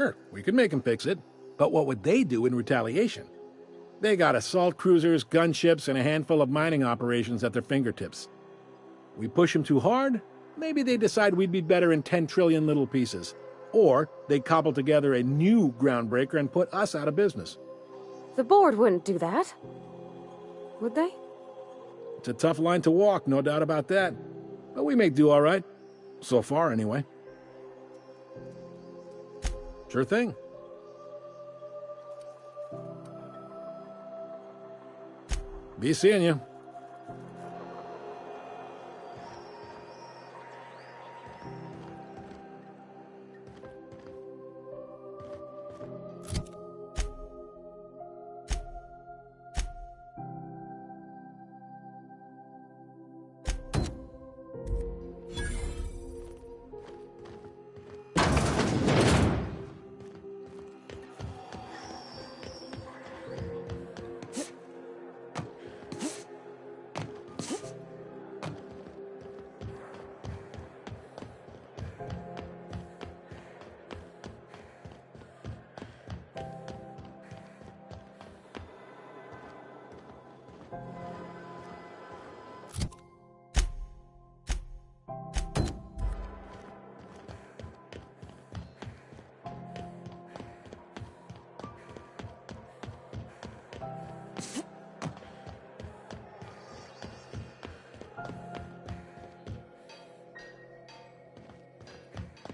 Sure, we could make them fix it, but what would they do in retaliation? They got assault cruisers, gunships, and a handful of mining operations at their fingertips. We push them too hard, maybe they decide we'd be better in 10 trillion little pieces. Or they cobble together a new groundbreaker and put us out of business. The board wouldn't do that. Would they? It's a tough line to walk, no doubt about that. But we make do all right. So far, anyway. Sure thing. Be seeing you.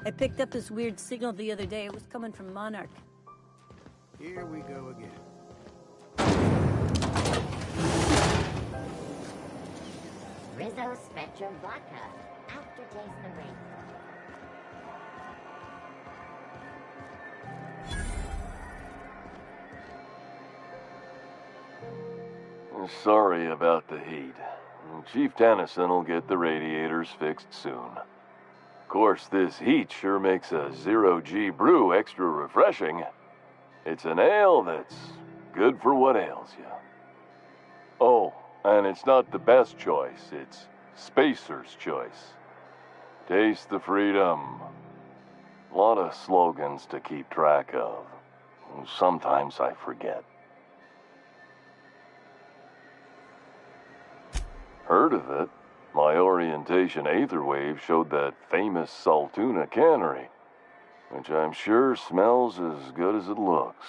I picked up this weird signal the other day. It was coming from Monarch. Here we go again. Rizzo Spectrum Vodka. Aftertaste the rain. Sorry about the heat. Chief Tennyson will get the radiators fixed soon. Of course, this heat sure makes a zero-G brew extra refreshing. It's an ale that's good for what ails you. Oh, and it's not the best choice. It's Spacer's choice. Taste the freedom. A lot of slogans to keep track of. Sometimes I forget. Heard of it? My orientation aetherwave showed that famous Saltuna cannery, which I'm sure smells as good as it looks.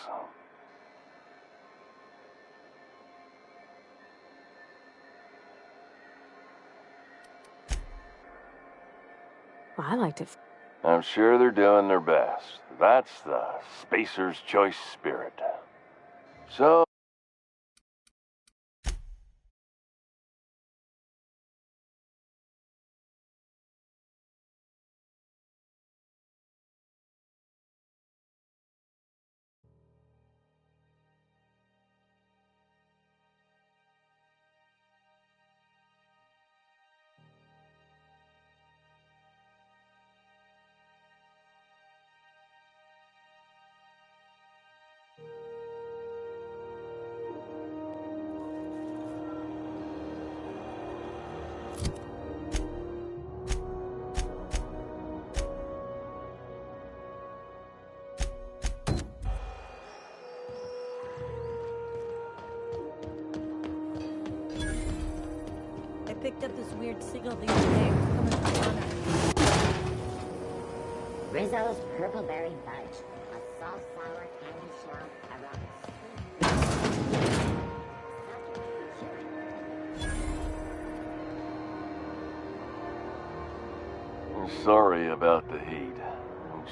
Well, I liked it. I'm sure they're doing their best. That's the Spacer's Choice spirit. So... I picked up this weird signal the other day. It was coming from Monarch. Rizzo's Purpleberry Fudge. A soft, sour candy shell aroma. Sorry about the heat.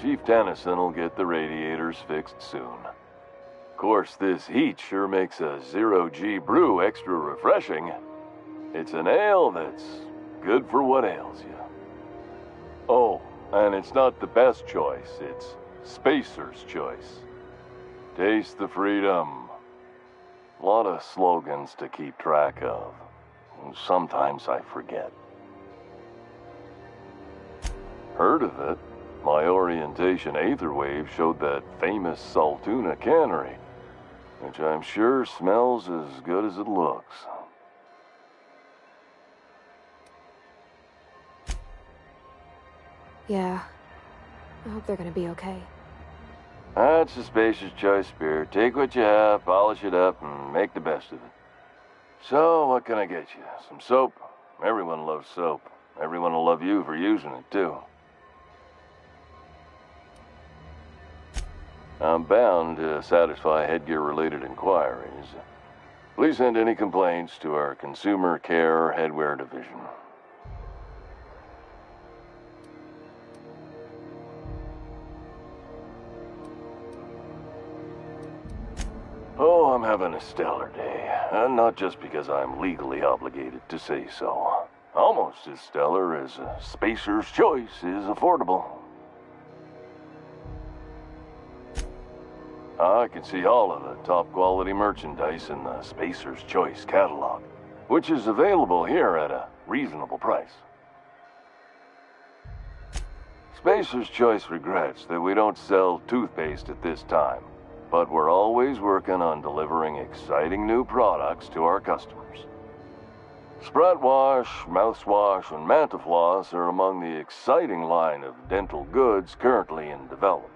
Chief Tennyson will get the radiators fixed soon. Of course, this heat sure makes a zero-G brew extra refreshing. It's an ale that's good for what ails you. Oh, and it's not the best choice. It's Spacer's choice. Taste the freedom. A lot of slogans to keep track of. Sometimes I forget. Heard of it? My orientation aetherwave showed that famous Saltuna cannery, which I'm sure smells as good as it looks. Yeah. I hope they're gonna be okay. That's the Spacer's Choice Spirit. Take what you have, polish it up, and make the best of it. So, what can I get you? Some soap? Everyone loves soap. Everyone will love you for using it, too. I'm bound to satisfy headgear-related inquiries. Please send any complaints to our Consumer Care Headwear Division. Oh, I'm having a stellar day. And not just because I'm legally obligated to say so. Almost as stellar as a Spacer's Choice is affordable. I can see all of the top quality merchandise in the Spacer's Choice catalog, which is available here at a reasonable price. Spacer's Choice regrets that we don't sell toothpaste at this time, but we're always working on delivering exciting new products to our customers. Sprout Wash, Mouthwash, and Mantafloss are among the exciting line of dental goods currently in development.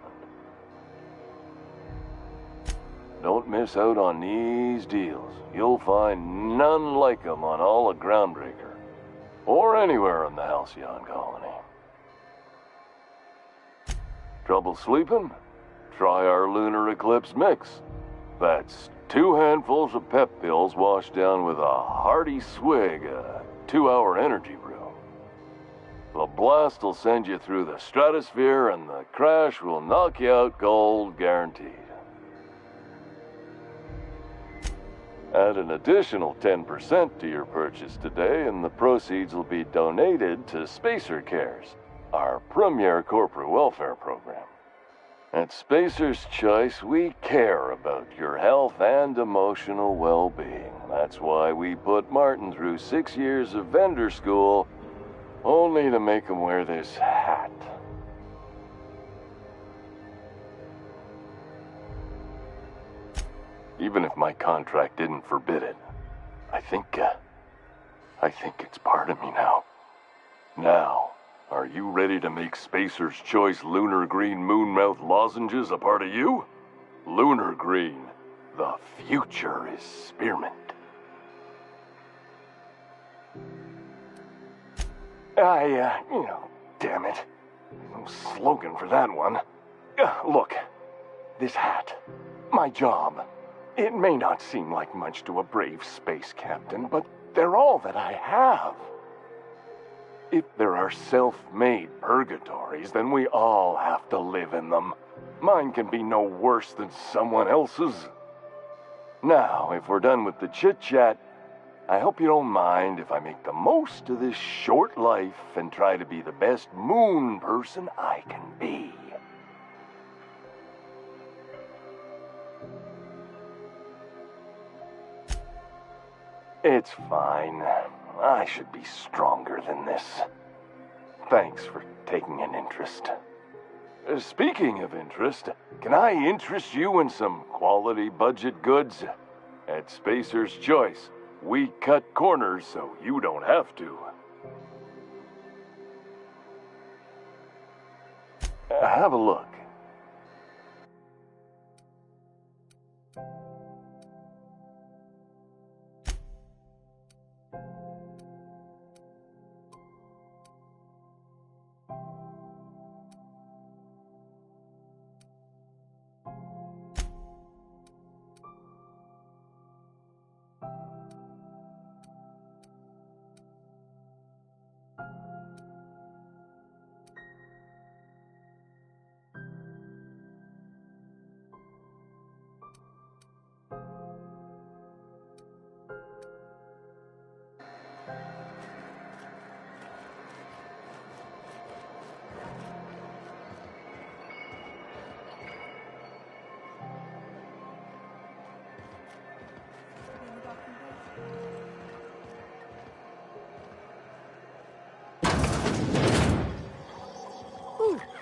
Don't miss out on these deals. You'll find none like them on all of Groundbreaker, or anywhere in the Halcyon Colony. Trouble sleeping? Try our Lunar Eclipse Mix. That's 2 handfuls of pep pills washed down with a hearty swig of 2-hour energy brew. The blast will send you through the stratosphere, and the crash will knock you out cold, guaranteed. Add an additional 10% to your purchase today, and the proceeds will be donated to Spacer Cares, our premier corporate welfare program. At Spacer's Choice, we care about your health and emotional well-being. That's why we put Martin through 6 years of vendor school, only to make him wear this hat. Even if my contract didn't forbid it, I think it's part of me now. Now, are you ready to make Spacer's Choice Lunar Green Moonmouth lozenges a part of you? Lunar Green, the future is spearmint. Damn it. No slogan for that one. Look, this hat, my job. It may not seem like much to a brave space captain, but they're all that I have. If there are self-made purgatories, then we all have to live in them. Mine can be no worse than someone else's. Now, if we're done with the chit-chat, I hope you don't mind if I make the most of this short life and try to be the best moon person I can be. It's fine. I should be stronger than this. Thanks for taking an interest. Speaking of interest, can I interest you in some quality budget goods? At Spacer's Choice, we cut corners so you don't have to. Have a look.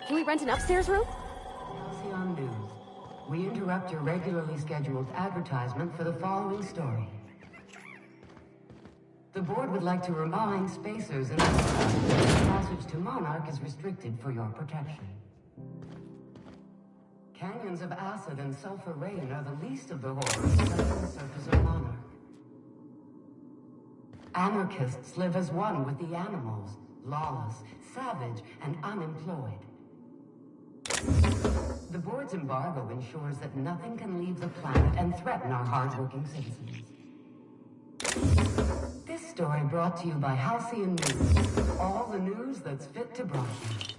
Can we rent an upstairs room? Halcyon News. We interrupt your regularly scheduled advertisement for the following story. The board would like to remind spacers and that passage to Monarch is restricted for your protection. Canyons of acid and sulfur rain are the least of the horrors left on the surface of Monarch. Anarchists live as one with the animals, lawless, savage, and unemployed. The board's embargo ensures that nothing can leave the planet and threaten our hardworking citizens. This story brought to you by Halcyon News. All the news that's fit to broadcast.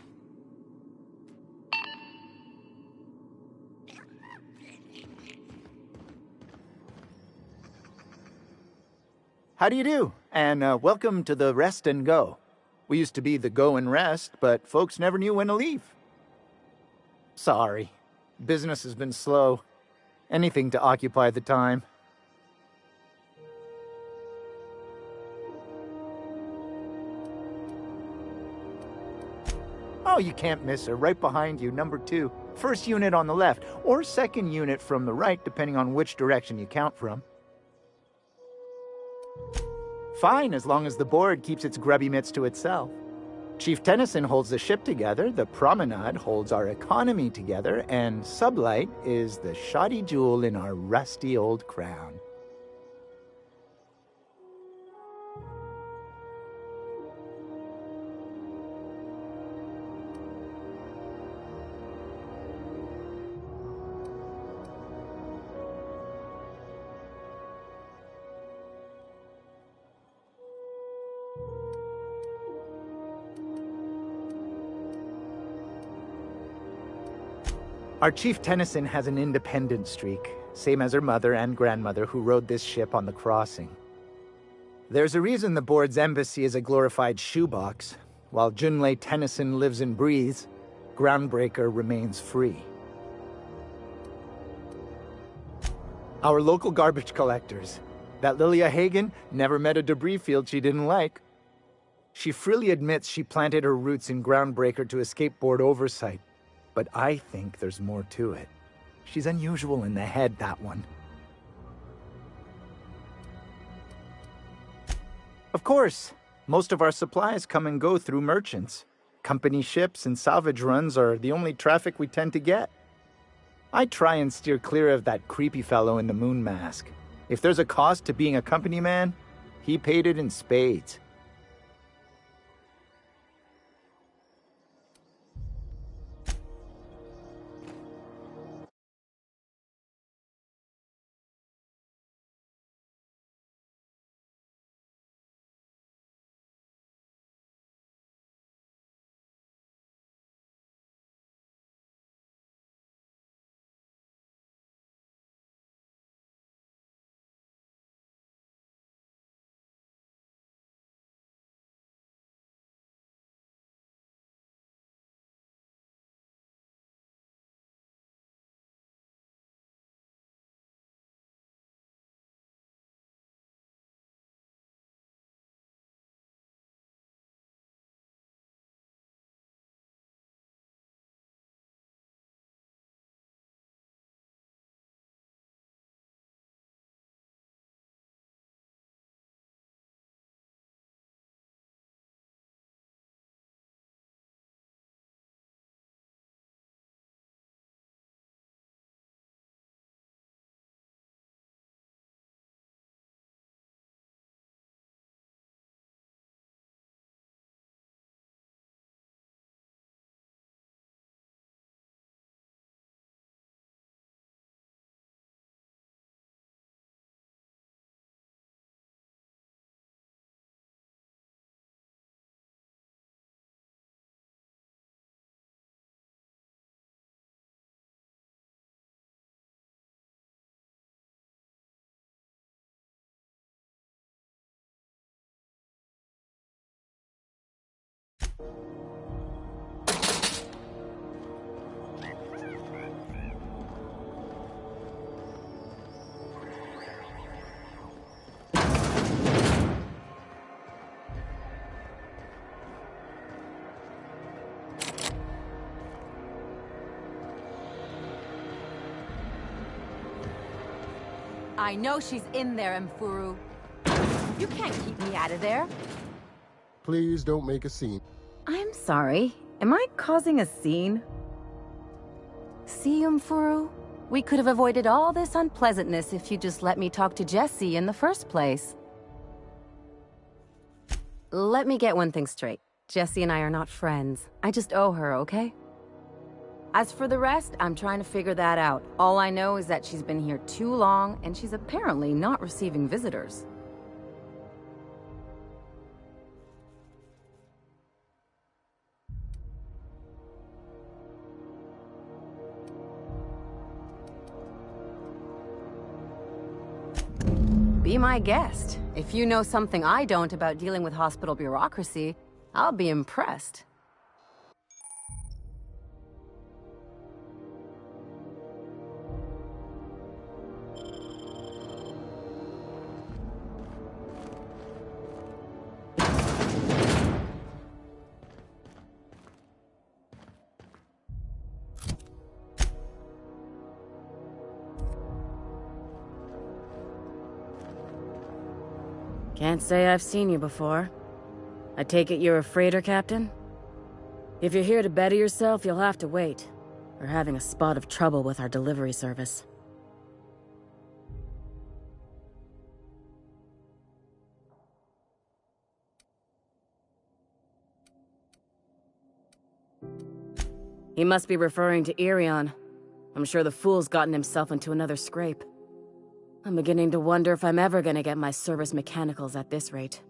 How do you do? And welcome to the Rest and Go. We used to be the Go and Rest, but folks never knew when to leave. Sorry. Business has been slow. Anything to occupy the time. Oh, you can't miss her. Right behind you, number 2. First unit on the left, or second unit from the right, depending on which direction you count from. Fine, as long as the board keeps its grubby mitts to itself. Chief Tennyson holds the ship together, the Promenade holds our economy together, and Sublight is the shoddy jewel in our rusty old crown. Our Chief Tennyson has an independent streak, same as her mother and grandmother who rode this ship on the crossing. There's a reason the board's embassy is a glorified shoebox. While Junlei Tennyson lives and breathes, Groundbreaker remains free. Our local garbage collectors. That Lilia Hagen never met a debris field she didn't like. She freely admits she planted her roots in Groundbreaker to escape board oversight. But I think there's more to it. She's unusual in the head, that one. Of course, most of our supplies come and go through merchants. Company ships and salvage runs are the only traffic we tend to get. I try and steer clear of that creepy fellow in the moon mask. If there's a cost to being a company man, he paid it in spades. I know she's in there, Mfuru. You can't keep me out of there. Please don't make a scene. I'm sorry. Am I causing a scene? See, Furu? We could have avoided all this unpleasantness if you just let me talk to Jessie in the first place. Let me get one thing straight. Jessie and I are not friends. I just owe her, okay? As for the rest, I'm trying to figure that out. All I know is that she's been here too long, and she's apparently not receiving visitors. Be my guest. If you know something I don't about dealing with hospital bureaucracy, I'll be impressed. Can't say I've seen you before. I take it you're a freighter captain? If you're here to better yourself, you'll have to wait. We're having a spot of trouble with our delivery service. He must be referring to Irion. I'm sure the fool's gotten himself into another scrape. I'm beginning to wonder if I'm ever gonna get my service mechanicals at this rate.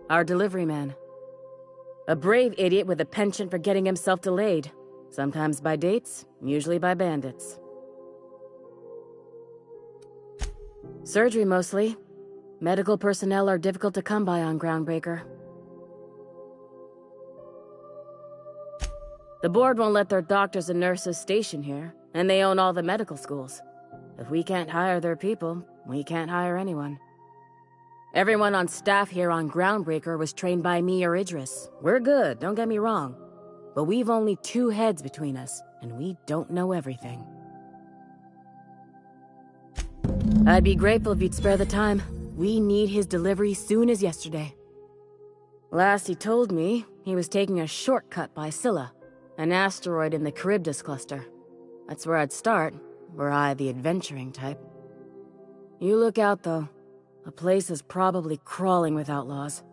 Our delivery man. A brave idiot with a penchant for getting himself delayed. Sometimes by dates, usually by bandits. Surgery mostly. Medical personnel are difficult to come by on Groundbreaker. The board won't let their doctors and nurses station here, and they own all the medical schools. If we can't hire their people, we can't hire anyone. Everyone on staff here on Groundbreaker was trained by me or Idris. We're good, don't get me wrong. But we've only 2 heads between us, and we don't know everything. I'd be grateful if you'd spare the time. We need his delivery soon as yesterday. Last he told me, he was taking a shortcut by Scylla, an asteroid in the Charybdis cluster. That's where I'd start, were I the adventuring type. You look out, though. The place is probably crawling with outlaws.